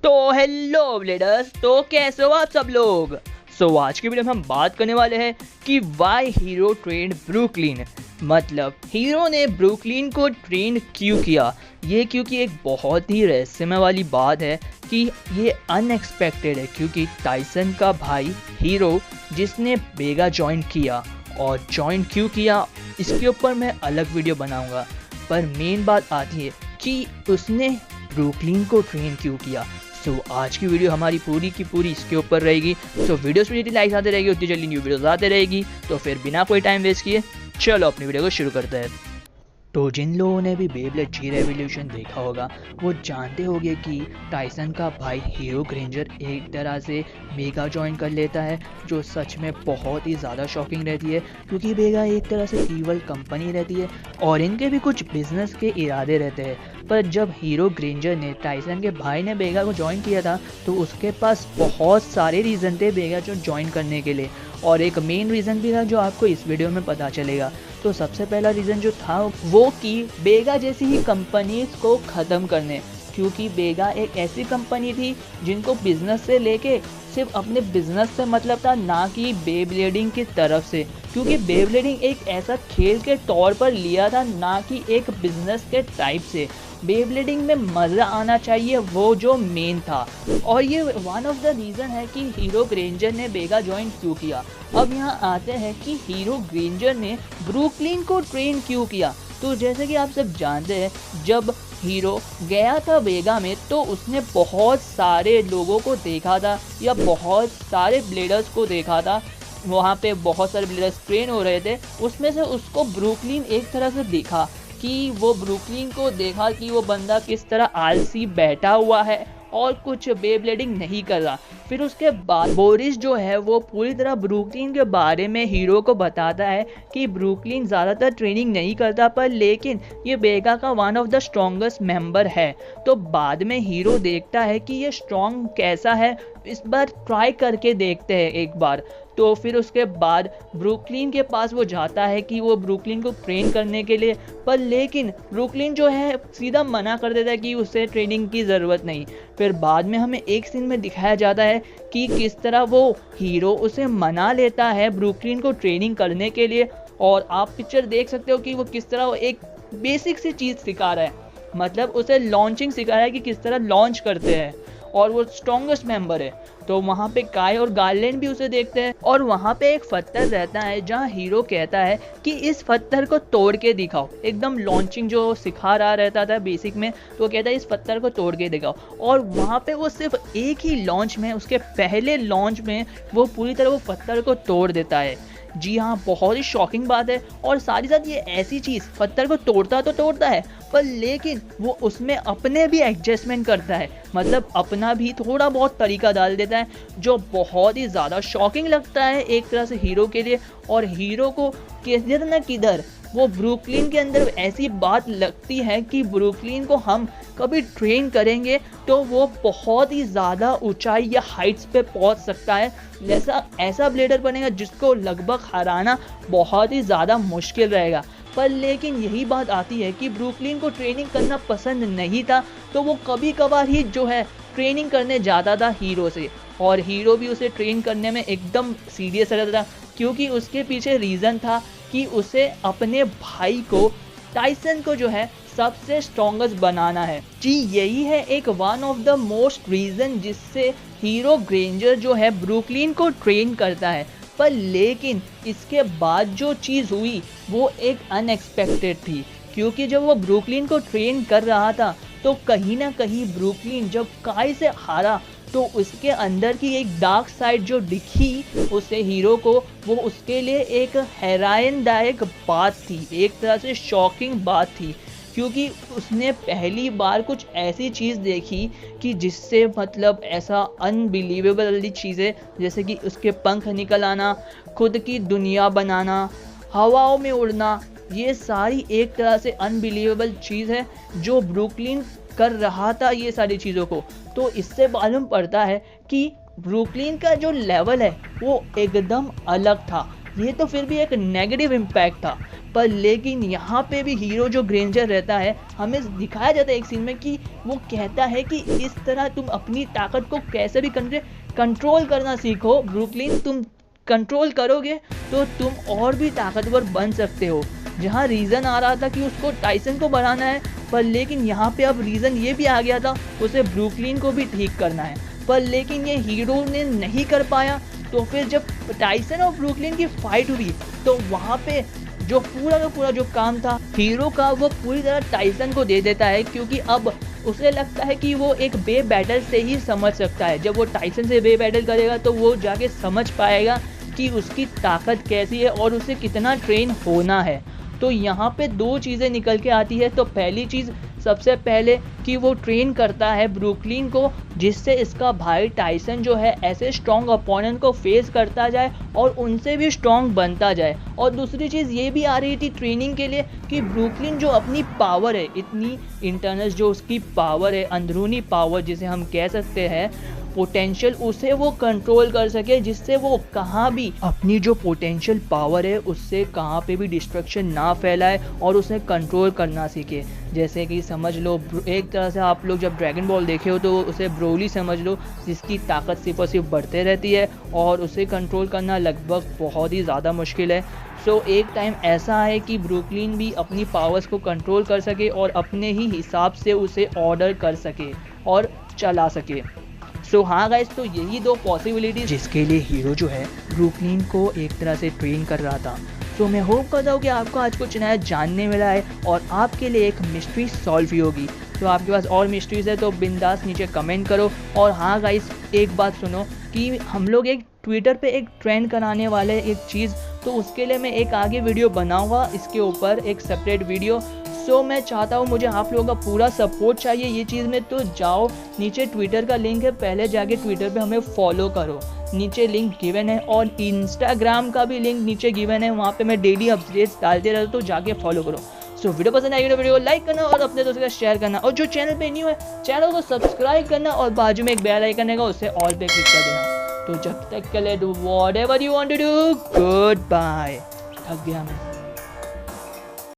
तो hello bladers, तो कैसे हो आप सब लोग। आज की वीडियो में हम बात करने वाले हैं कि वाई हीरो ट्रेंड ब्रुकलिन, मतलब हीरो ने ब्रुकलिन को ट्रेंड क्यों किया। ये क्योंकि एक बहुत ही रहस्यमय वाली बात है कि ये अनएक्सपेक्टेड है, क्योंकि टाइसन का भाई हीरो जिसने बेगा ज्वाइन किया, और ज्वाइन क्यों किया इसके ऊपर मैं अलग वीडियो बनाऊंगा। पर मेन बात आती है कि उसने ब्रुकलिन को ट्रेन क्यों किया। आज की वीडियो हमारी पूरी की पूरी इसके ऊपर रहेगी। वीडियोस में जितनी लाइक्स आते रहेगी उतनी जल्दी न्यू वीडियोस आते रहेगी। तो फिर बिना कोई टाइम वेस्ट किए चलो अपनी वीडियो को शुरू करते हैं। तो जिन लोगों ने भी बेब्लेड जी रेवोल्यूशन देखा होगा वो जानते होंगे कि टाइसन का भाई हीरो ग्रेंजर एक तरह से बेगा ज्वाइन कर लेता है, जो सच में बहुत ही ज़्यादा शॉकिंग रहती है, क्योंकि बेगा एक तरह से ईवल कंपनी रहती है और इनके भी कुछ बिजनेस के इरादे रहते हैं। पर जब हीरो ग्रेंजर ने टाइसन के भाई ने बेगा को ज्वाइन किया था तो उसके पास बहुत सारे रीज़न थे बेगा जो ज्वाइन करने के लिए, और एक मेन रीज़न भी था जो आपको इस वीडियो में पता चलेगा। तो सबसे पहला रीज़न जो था वो कि बेगा जैसी ही कंपनीज को ख़त्म करने, क्योंकि बेगा एक ऐसी कंपनी थी जिनको बिजनेस से लेके सिर्फ अपने बिजनेस से मतलब था, ना कि बेब्लेडिंग की तरफ से, क्योंकि बेब्लेडिंग एक ऐसा खेल के तौर पर लिया था, ना कि एक बिजनेस के टाइप से। बेब्लेडिंग में मज़ा आना चाहिए, वो जो मेन था। और ये वन ऑफ द रीज़न है कि हीरो ग्रेंजर ने बेगा ज्वाइन क्यों किया। अब यहाँ आते हैं कि हीरो ग्रेंजर ने ब्रुकलिन को ट्रेन क्यों किया। तो जैसे कि आप सब जानते हैं, जब हीरो गया था बेगा में तो उसने बहुत सारे लोगों को देखा था, या बहुत सारे ब्लेडर्स को देखा था। वहाँ पे बहुत सारे ब्लेडर्स ट्रेन हो रहे थे, उसमें से उसको ब्रुकलिन एक तरह से देखा कि वो ब्रुकलिन को देखा कि वो बंदा किस तरह आलसी बैठा हुआ है और कुछ बेब्लेडिंग नहीं कर रहा। फिर उसके बाद बोरिस जो है वो पूरी तरह ब्रुकलिन के बारे में हीरो को बताता है कि ब्रुकलिन ज़्यादातर ट्रेनिंग नहीं करता, पर लेकिन ये बेगा का one of the strongest member है। तो बाद में हीरो देखता है कि ये स्ट्रॉन्ग कैसा है, इस बार ट्राई करके देखते हैं एक बार। तो फिर उसके बाद ब्रुकलिन के पास वो जाता है कि वो ब्रुकलिन को ट्रेन करने के लिए, पर लेकिन ब्रुकलिन जो है सीधा मना कर देता है कि उसे ट्रेनिंग की ज़रूरत नहीं। फिर बाद में हमें एक सीन में दिखाया जाता है कि किस तरह वो हीरो उसे मना लेता है ब्रुकलिन को ट्रेनिंग करने के लिए, और आप पिक्चर देख सकते हो कि वो किस तरह वो एक बेसिक सी चीज़ सिखा रहा है, मतलब उसे लॉन्चिंग सिखा रहा है कि किस तरह लॉन्च करते हैं, और वो स्ट्रॉन्गेस्ट मेंबर है। तो वहाँ पे काई और गार्लेंड भी उसे देखते हैं, और वहाँ पे एक पत्थर रहता है जहाँ हीरो कहता है कि इस पत्थर को तोड़ के दिखाओ। एकदम लॉन्चिंग जो सिखा रहा रहता था बेसिक में, तो कहता है इस पत्थर को तोड़ के दिखाओ, और वहाँ पे वो सिर्फ एक ही लॉन्च में, उसके पहले लॉन्च में वो पूरी तरह वो पत्थर को तोड़ देता है। जी हाँ, बहुत ही शॉकिंग बात है। और साथ ही साथ ये ऐसी चीज़ पत्थर को तोड़ता तो तोड़ता है, पर लेकिन वो उसमें अपने भी एडजस्टमेंट करता है, मतलब अपना भी थोड़ा बहुत तरीका डाल देता है, जो बहुत ही ज़्यादा शॉकिंग लगता है एक तरह से हीरो के लिए। और हीरो को किधर न किधर वो ब्रुकलिन के अंदर ऐसी बात लगती है कि ब्रुकलिन को हम कभी ट्रेन करेंगे तो वो बहुत ही ज़्यादा ऊंचाई या हाइट्स पे पहुंच सकता है, ऐसा ब्लेडर बनेगा जिसको लगभग हराना बहुत ही ज़्यादा मुश्किल रहेगा। पर लेकिन यही बात आती है कि ब्रुकलिन को ट्रेनिंग करना पसंद नहीं था, तो वो कभी कभार ही जो है ट्रेनिंग करने जाता था हीरो से, और हीरो भी उसे ट्रेन करने में एकदम सीरियस रहता था, क्योंकि उसके पीछे रीज़न था कि उसे अपने भाई को, टाइसन को जो है सबसे स्ट्रॉन्गेस्ट बनाना है। जी यही है एक one of the most reason जिससे हीरो ग्रेंजर जो है ब्रुकलिन को ट्रेन करता है। पर लेकिन इसके बाद जो चीज़ हुई वो एक अनएक्सपेक्टेड थी, क्योंकि जब वो ब्रुकलिन को ट्रेन कर रहा था तो कहीं ना कहीं ब्रुकलिन जब काई से हारा तो उसके अंदर की एक डार्क साइड जो दिखी उसे हीरो को, वो उसके लिए एक हैरानदायक बात थी, एक तरह से शॉकिंग बात थी, क्योंकि उसने पहली बार कुछ ऐसी चीज़ देखी कि जिससे मतलब ऐसा अनबिलीवेबल वाली चीज़ें, जैसे कि उसके पंख निकल आना, खुद की दुनिया बनाना, हवाओं में उड़ना, ये सारी एक तरह से अनबिलीवेबल चीज़ है जो ब्रुकलिन कर रहा था ये सारी चीज़ों को। तो इससे मालूम पड़ता है कि ब्रुकलिन का जो लेवल है वो एकदम अलग था। ये तो फिर भी एक नेगेटिव इम्पैक्ट था, पर लेकिन यहाँ पे भी हीरो जो ग्रेंजर रहता है, हमें दिखाया जाता है एक सीन में कि वो कहता है कि इस तरह तुम अपनी ताकत को कैसे भी कंट्रोल करना सीखो ब्रुकलिन, तुम कंट्रोल करोगे तो तुम और भी ताकतवर बन सकते हो। जहाँ रीज़न आ रहा था कि उसको टाइसन को बढ़ाना है, पर लेकिन यहाँ पे अब रीज़न ये भी आ गया था उसे ब्रुकलिन को भी ठीक करना है, पर लेकिन ये हीरो ने नहीं कर पाया। तो फिर जब टाइसन और ब्रुकलिन की फाइट हुई तो वहाँ पे जो पूरा का पूरा जो काम था हीरो का वो पूरी तरह टाइसन को दे देता है, क्योंकि अब उसे लगता है कि वो एक बे बैटल से ही समझ सकता है। जब वो टाइसन से बे बैटल करेगा तो वो जाके समझ पाएगा कि उसकी ताकत कैसी है और उसे कितना ट्रेन होना है। तो यहाँ पे दो चीज़ें निकल के आती है। तो पहली चीज़ सबसे पहले कि वो ट्रेन करता है ब्रुकलिन को, जिससे इसका भाई टाइसन जो है ऐसे स्ट्रॉन्ग अपोनेंट को फेस करता जाए और उनसे भी स्ट्रॉन्ग बनता जाए। और दूसरी चीज़ ये भी आ रही थी ट्रेनिंग के लिए कि ब्रुकलिन जो अपनी पावर है, इतनी इंटरनल जो उसकी पावर है, अंदरूनी पावर जिसे हम कह सकते हैं पोटेंशियल, उसे वो कंट्रोल कर सके, जिससे वो कहाँ भी अपनी जो पोटेंशियल पावर है उससे कहाँ पे भी डिस्ट्रक्शन ना फैलाए और उसे कंट्रोल करना सीखे। जैसे कि समझ लो एक तरह से आप लोग जब ड्रैगन बॉल देखे हो तो उसे ब्रोली समझ लो, जिसकी ताकत सिर्फ और सिर्फ बढ़ते रहती है और उसे कंट्रोल करना लगभग बहुत ही ज़्यादा मुश्किल है। सो एक टाइम ऐसा है कि ब्रुकलिन भी अपनी पावर्स को कंट्रोल कर सके और अपने ही हिसाब से उसे ऑर्डर कर सके और चला सके। सो हाँ गाइस, तो यही दो पॉसिबिलिटीज जिसके लिए हीरो जो है ब्रुकलिन को एक तरह से ट्रेन कर रहा था। तो मैं होप करता हूँ कि आपको आज कुछ नया जानने मिला है और आपके लिए एक मिस्ट्री सॉल्व हुई होगी। तो आपके पास और मिस्ट्रीज है तो बिंदास नीचे कमेंट करो। और हाँ गाइस, एक बात सुनो कि हम लोग एक ट्विटर पे एक ट्रेंड कराने वाले एक चीज़, तो उसके लिए मैं एक आगे वीडियो बनाऊँगा इसके ऊपर एक सेपरेट वीडियो। सो मैं चाहता हूँ, मुझे आप लोगों का पूरा सपोर्ट चाहिए ये चीज़ में। तो जाओ, नीचे ट्विटर का लिंक है, पहले जाके ट्विटर पे हमें फॉलो करो, नीचे लिंक गिवन है। और इंस्टाग्राम का भी लिंक नीचे गिवन है, वहाँ पे मैं डेली अपडेट्स डालते रहता हूँ, तो जाके फॉलो करो। सो वीडियो पसंद आएगी तो वीडियो को लाइक करना और अपने दोस्तों के साथ शेयर करना, और जो चैनल पे न्यू है चैनल को सब्सक्राइब करना और बाजू में एक बेल आइकन है उससे ऑल पे क्लिक कर देना। तो जब तक के लिए do whatever you want to do, good bye. थक गया मैं।